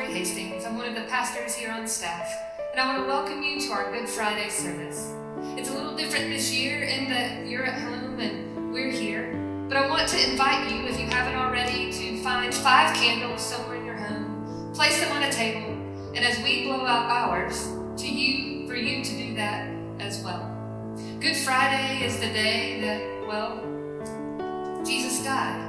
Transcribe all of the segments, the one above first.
Tori Hastings. I'm one of the pastors here on staff, and I want to welcome you to our Good Friday service. It's a little different this year in that you're at home and we're here, but I want to invite you, if you haven't already, to find 5 candles somewhere in your home, place them on a table, and as we blow out ours, for you to do that as well. Good Friday is the day that, Jesus died.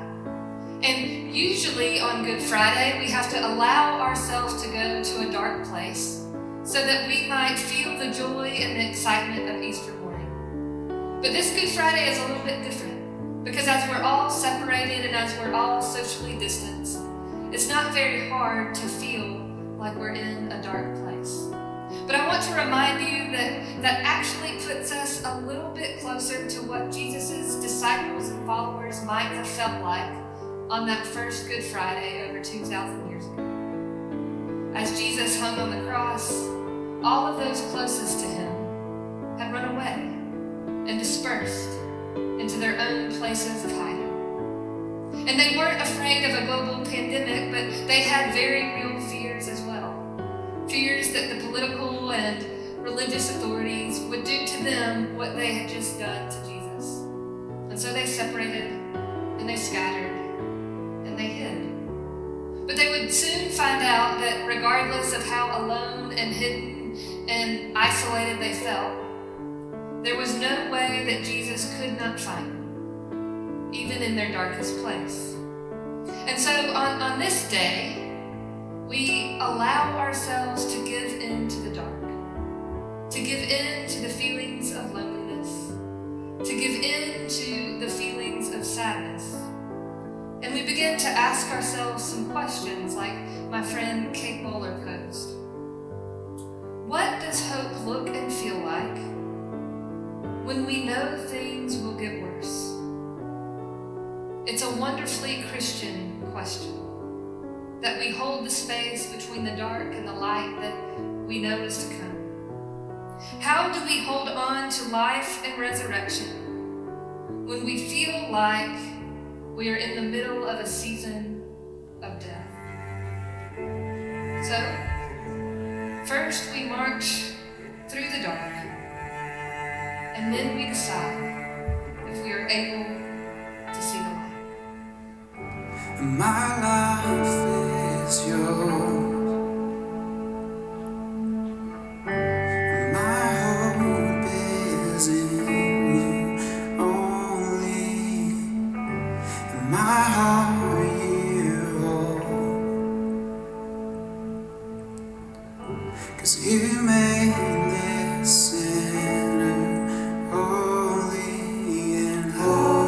And usually on Good Friday, we have to allow ourselves to go to a dark place so that we might feel the joy and the excitement of Easter morning. But this Good Friday is a little bit different because as we're all separated and as we're all socially distanced, it's not very hard to feel like we're in a dark place. But I want to remind you that actually puts us a little bit closer to what Jesus' disciples and followers might have felt like on that first Good Friday over 2,000 years ago. As Jesus hung on the cross, all of those closest to him had run away and dispersed into their own places of hiding. And they weren't afraid of a global pandemic, but they had very real fears as well. Fears that the political and religious authorities would do to them what they had just done to Jesus. And so they separated and they scattered and they hid. But they would soon find out that regardless of how alone and hidden and isolated they felt, there was no way that Jesus could not find them, even in their darkest place. And so on this day, we allow ourselves to give in to the dark, to give in to the feelings of loneliness, to give in to the feelings of sadness. And we begin to ask ourselves some questions like my friend Kate Bowler posed. What does hope look and feel like when we know things will get worse? It's a wonderfully Christian question, that we hold the space between the dark and the light that we know is to come. How do we hold on to life and resurrection when we feel like we are in the middle of a season of death? So, first we march through the dark, and then we decide if we are able to see the light. My life is yours. My hope is in you only. And my heart you hold. 'Cause you made this sinner holy and holy.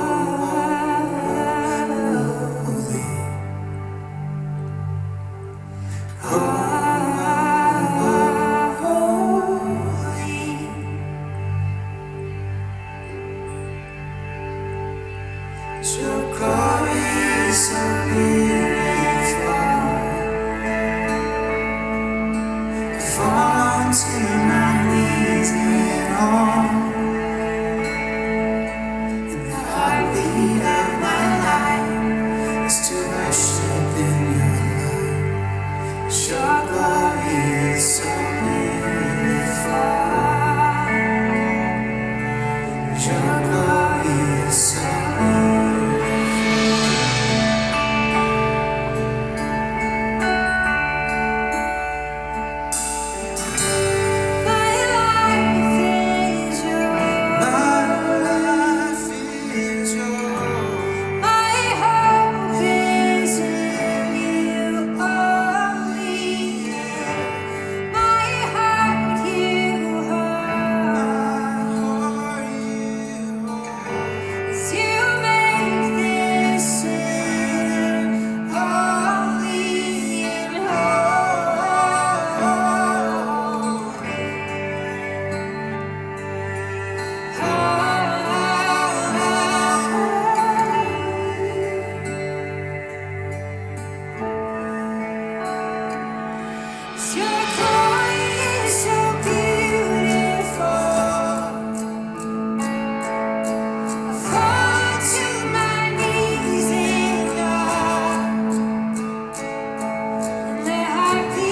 Your glory is so beautiful. I fall onto my knees in awe. And the heartbeat of my life is to worship in your love. Your glory is so beautiful. Your glory is so beautiful. Happy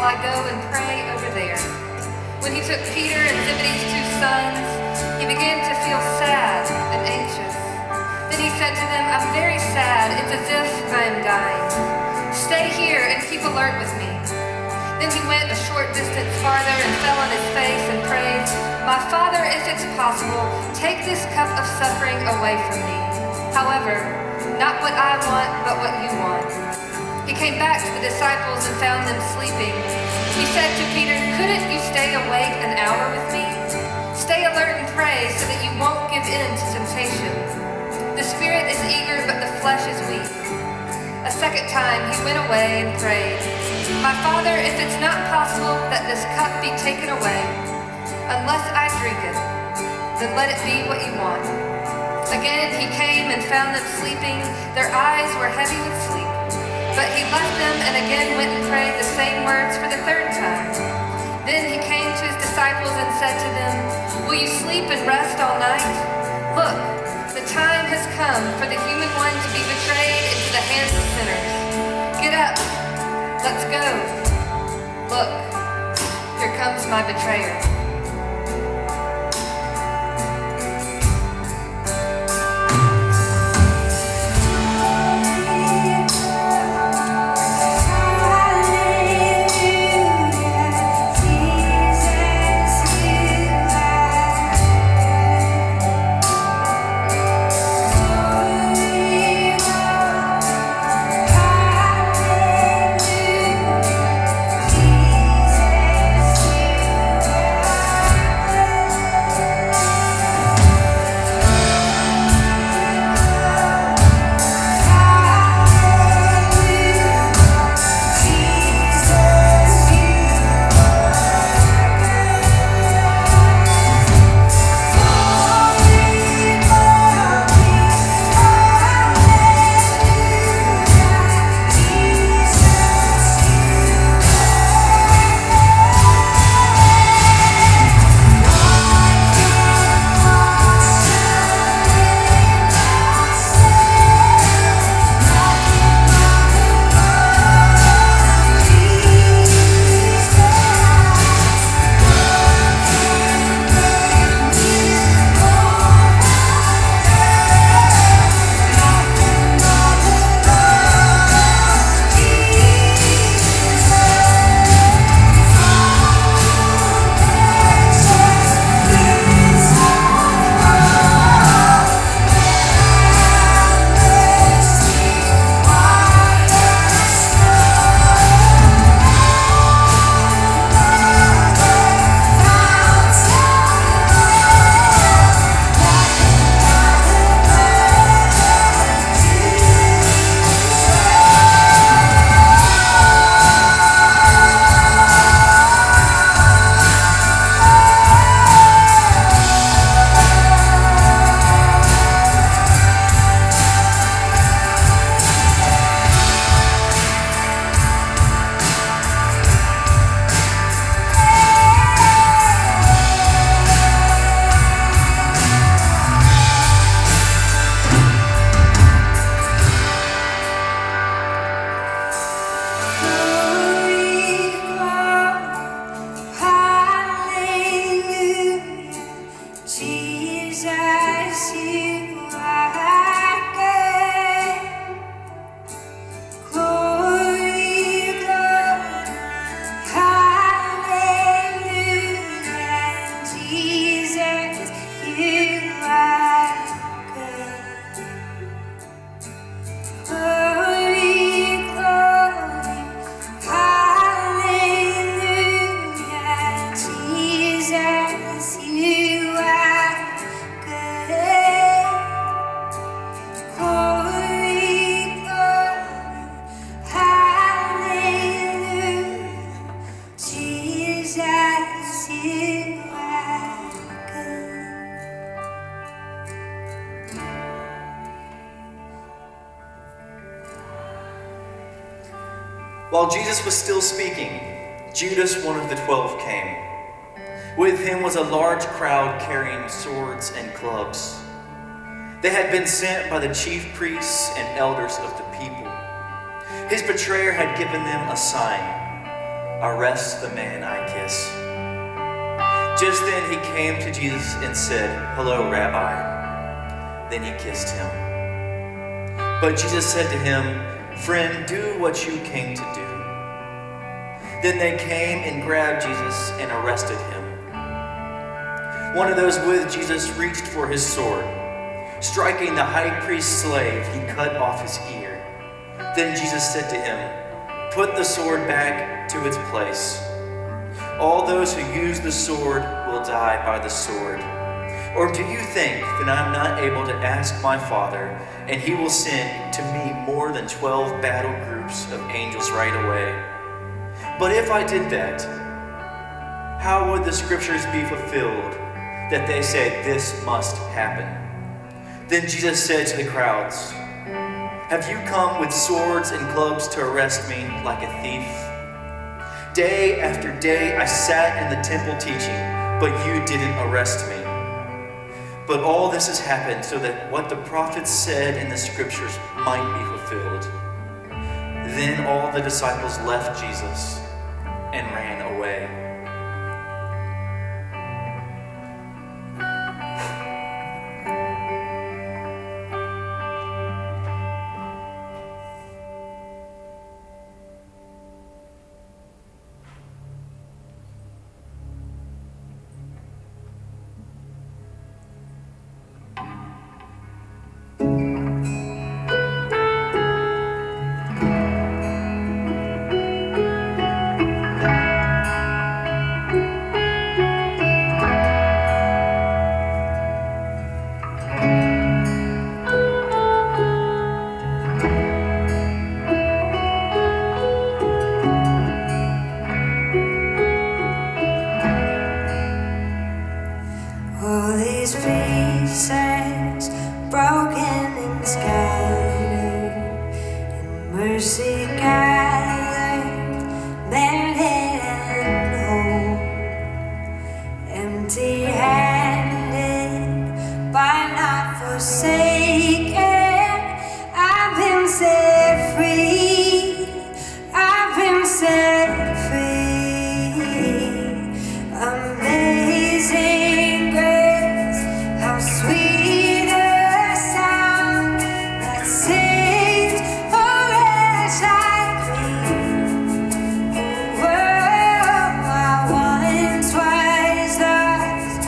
while I go and pray over there." When he took Peter and Zebedee's 2 sons, he began to feel sad and anxious. Then he said to them, "I'm very sad. It's as if I am dying. Stay here and keep alert with me." Then he went a short distance farther and fell on his face and prayed, "My Father, if it's possible, take this cup of suffering away from me. However, not what I want, but what you want." He came back to the disciples and found them sleeping. He said to Peter, "Couldn't you stay awake an hour with me? Stay alert and pray so that you won't give in to temptation. The spirit is eager, but the flesh is weak." A second time he went away and prayed, "My Father, if it's not possible that this cup be taken away, unless I drink it, then let it be what you want." Again he came and found them sleeping. Their eyes were heavy with sleep. But he left them and again went and prayed the same words for the third time. Then he came to his disciples and said to them, "Will you sleep and rest all night? Look, the time has come for the human one to be betrayed into the hands of sinners. Get up, let's go. Look, here comes my betrayer." While Jesus was still speaking, Judas, one of the 12, came. With him was a large crowd carrying swords and clubs. They had been sent by the chief priests and elders of the people. His betrayer had given them a sign. Arrest the man I kiss." Just then he came to Jesus and said, "Hello, Rabbi." Then he kissed him. But Jesus said to him, "Friend, do what you came to do." Then they came and grabbed Jesus and arrested him. One of those with Jesus reached for his sword. Striking the high priest's slave, he cut off his ear. Then Jesus said to him, "Put the sword back to its place. All those who use the sword will die by the sword. Or do you think that I'm not able to ask my Father, and he will send to me more than 12 battle groups of angels right away? But if I did that, how would the scriptures be fulfilled that they say this must happen?" Then Jesus said to the crowds, "Have you come with swords and clubs to arrest me like a thief? Day after day I sat in the temple teaching, but you didn't arrest me. But all this has happened so that what the prophets said in the scriptures might be fulfilled." Then all the disciples left Jesus and ran away. All these pieces broken and scattered, in mercy gathered, mended and whole, empty-handed, but not forsaken. I've been set free. I've been set free. Amazing grace, how sweet the sound that saved a wretch like me. Oh, I once was lost,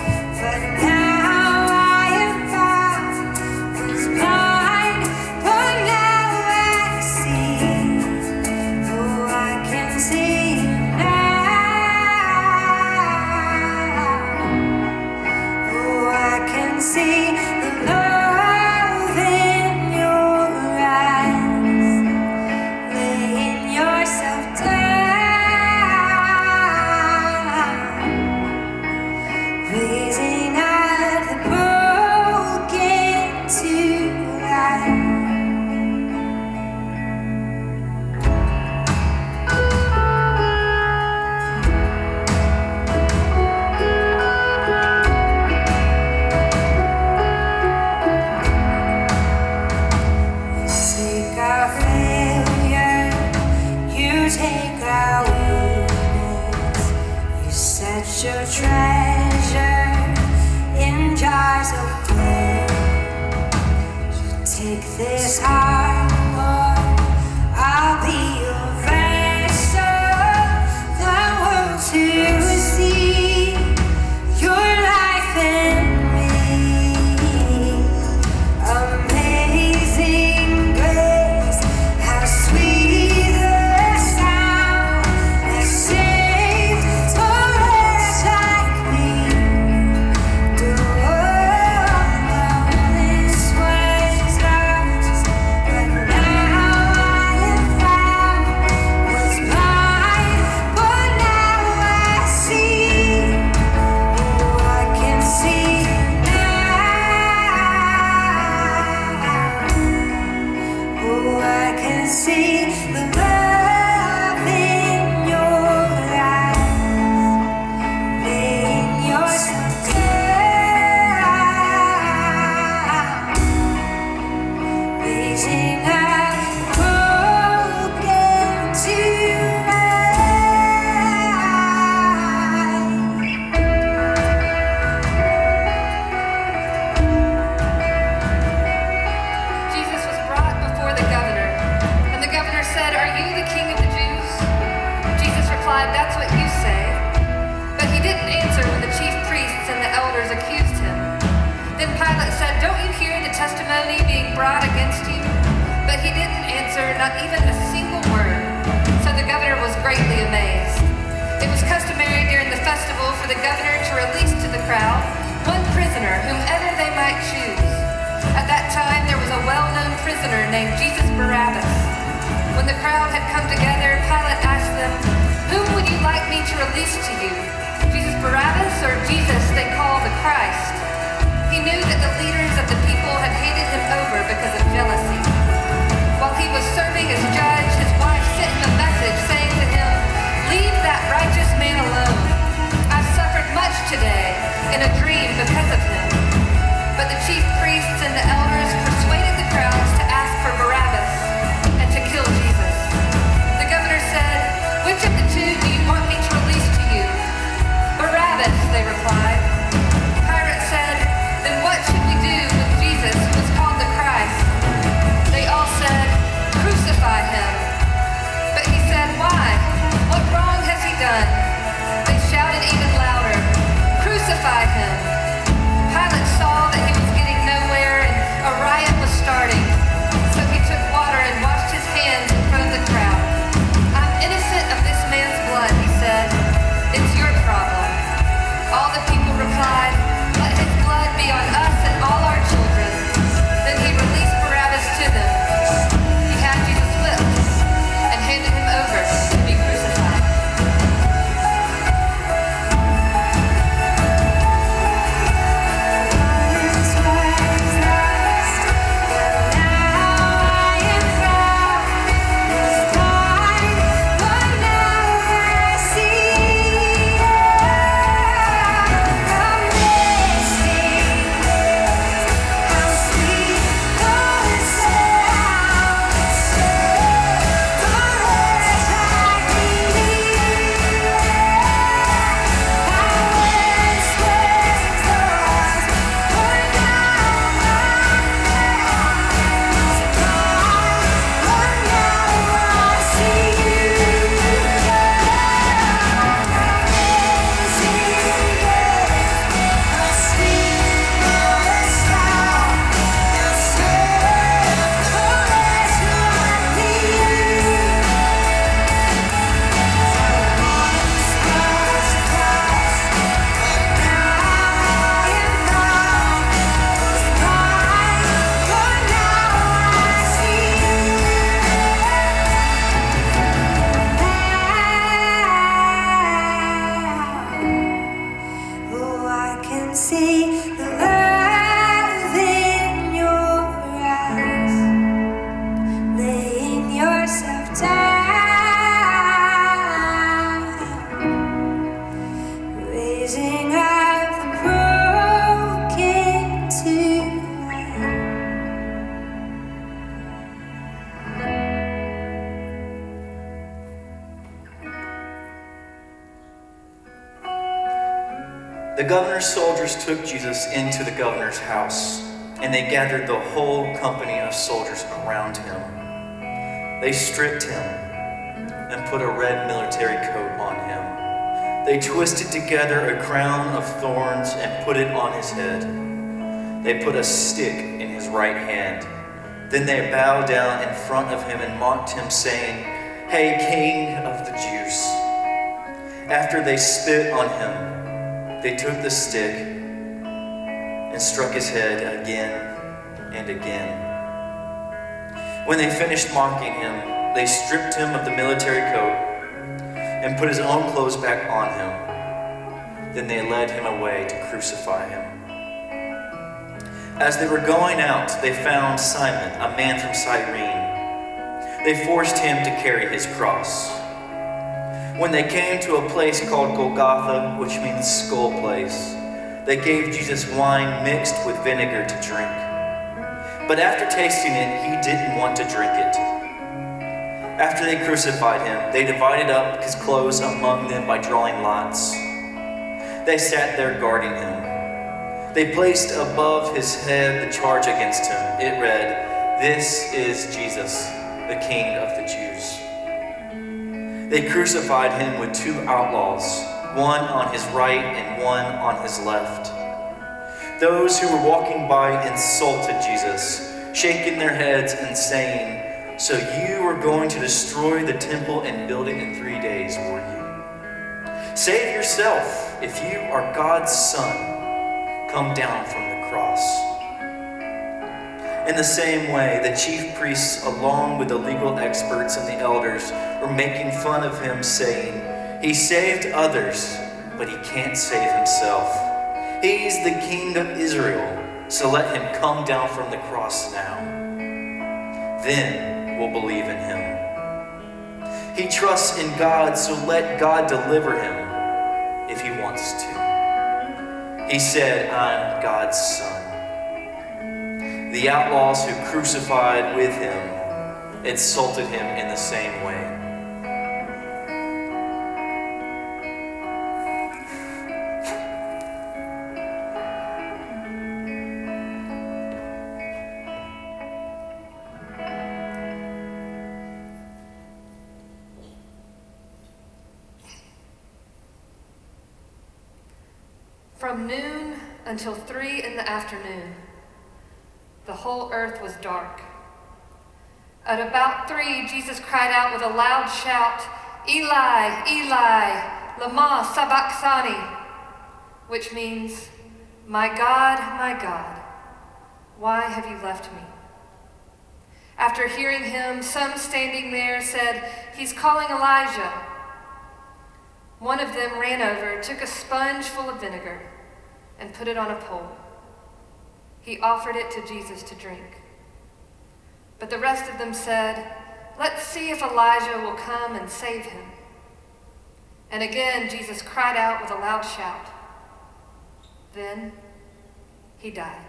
uttered not even a single word. So the governor was greatly amazed. It was customary during the festival for the governor to release to the crowd one prisoner, whomever they might choose. At that time, there was a well-known prisoner named Jesus Barabbas. When the crowd had come together, Pilate asked them, "Whom would you like me to release to you? Jesus Barabbas or Jesus they call the Christ?" He knew that the leaders of the people had handed him over because of jealousy. While he was serving as judge, his wife sent him a message saying to him, "Leave that righteous man alone. I've suffered much today in a dream because of him." But the chief priests and the elders persuaded the crowds to ask for Barabbas and to kill Jesus. The governor said, "Which of the two do you want me to release to you?" "Barabbas," they replied. Pilate said, "Then what should we do with Jesus, who is called the Christ?" They all said, "Crucify him." But he said, "Why? What wrong has he done?" They shouted even louder, "Crucify him." Pilate saw that he was getting nowhere and a riot was starting. So he took water and washed his hands in front of the crowd. "I'm innocent of this man's blood," he said. "It's your problem." All the people replied, "Let his blood be on us and all our children." Then he released Barabbas to them. He had Jesus whipped and handed him over to be crucified. The governor's soldiers took Jesus into the governor's house, and they gathered the whole company of soldiers around him. They stripped him and put a red military coat on him. They twisted together a crown of thorns and put it on his head. They put a stick in his right hand. Then they bowed down in front of him and mocked him, saying, "Hey, King of the Jews." After they spit on him, they took the stick and struck his head again and again. When they finished mocking him, they stripped him of the military coat and put his own clothes back on him. Then they led him away to crucify him. As they were going out, they found Simon, a man from Cyrene. They forced him to carry his cross. When they came to a place called Golgotha, which means skull place, they gave Jesus wine mixed with vinegar to drink. But after tasting it, he didn't want to drink it. After they crucified him, they divided up his clothes among them by drawing lots. They sat there guarding him. They placed above his head the charge against him. It read, "This is Jesus, the King of the Jews." They crucified him with two outlaws, one on his right and one on his left. Those who were walking by insulted Jesus, shaking their heads and saying, So you are going to destroy the temple and build it in 3 days, were you? Save yourself. If you are God's son, come down from the cross. In the same way, the chief priests, along with the legal experts and the elders, were making fun of him, saying, "He saved others, but he can't save himself. He's the king of Israel, so let him come down from the cross now. Then we'll believe in him. He trusts in God, so let God deliver him if he wants to. He said, 'I'm God's son.'" The outlaws who crucified with him insulted him in the same way. From noon until 3 in the afternoon, the whole earth was dark. At about 3, Jesus cried out with a loud shout, "Eli, Eli, lama sabachthani," which means, my God, why have you left me?" After hearing him, some standing there said, "He's calling Elijah." One of them ran over, took a sponge full of vinegar, and put it on a pole. He offered it to Jesus to drink. But the rest of them said, "Let's see if Elijah will come and save him." And again Jesus cried out with a loud shout. Then he died.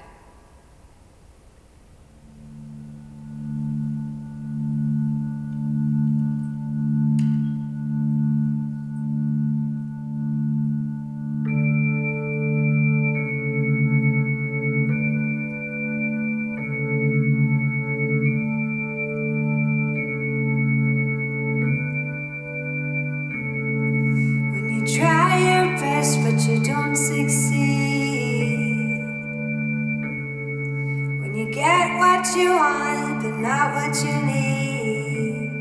But you don't succeed. When you get what you want, but not what you need.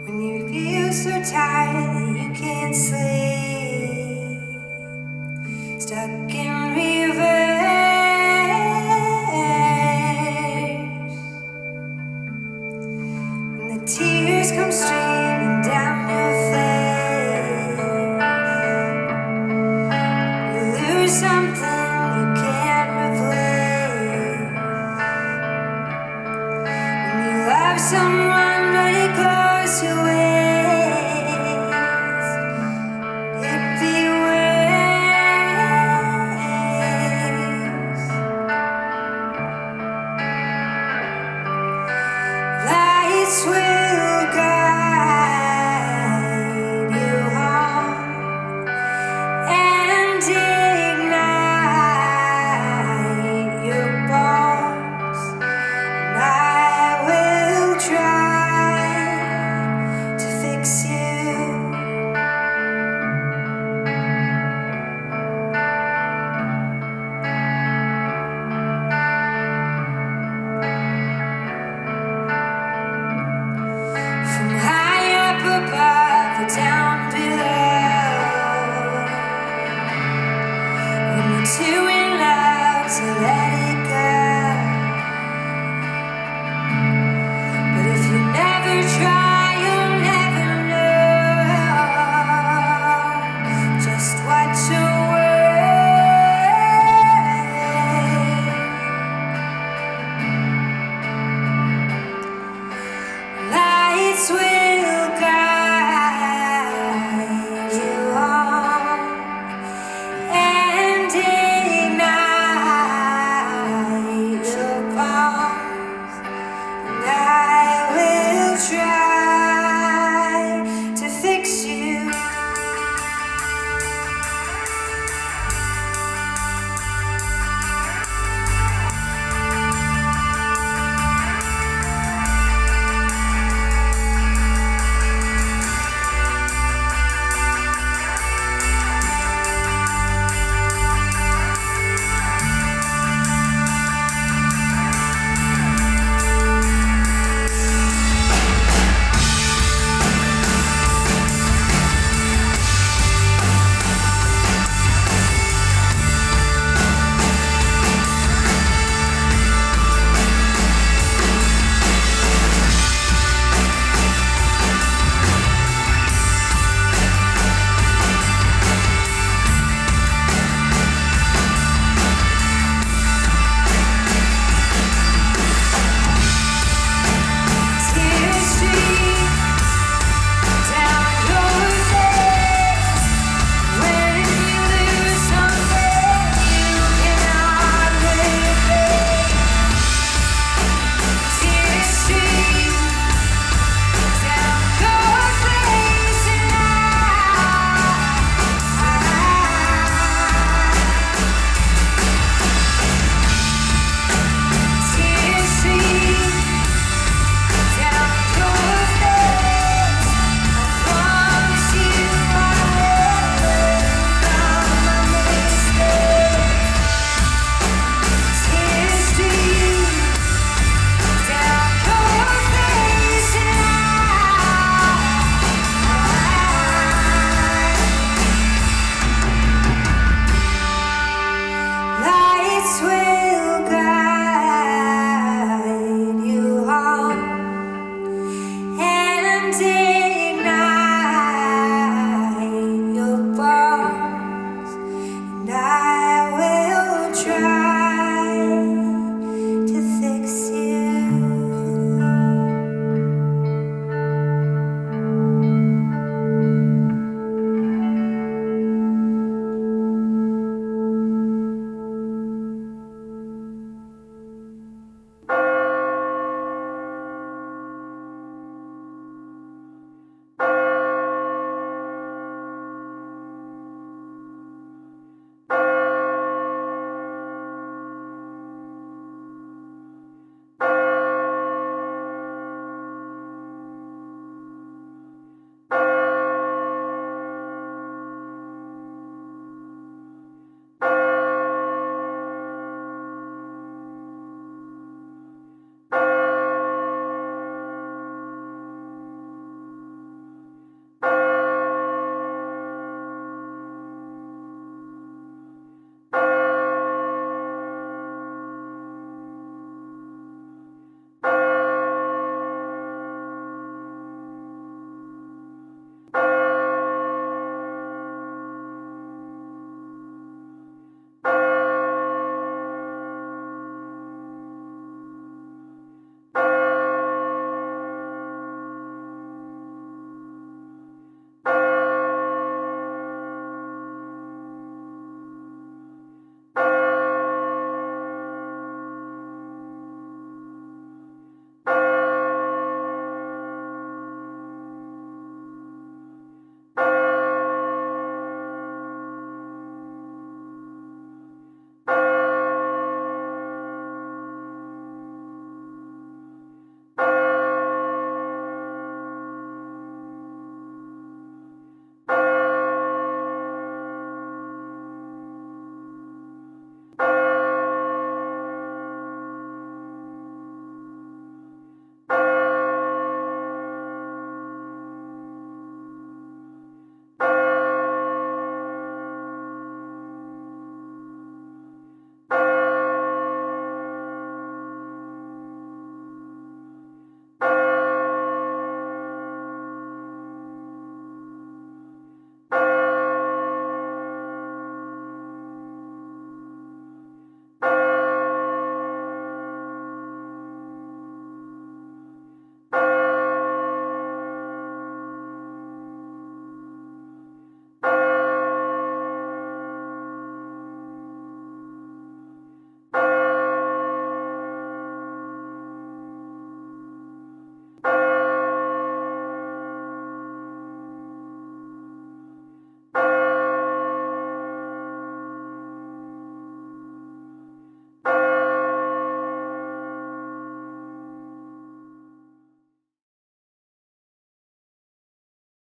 When you feel so tired that you can't sleep. Stuck in reverse. When the tears come streaming down your face. Something you can't replace. When you love someone but it goes to waste, it'd be worse. Lights will guide you home and down below. When you're too in love to let it go.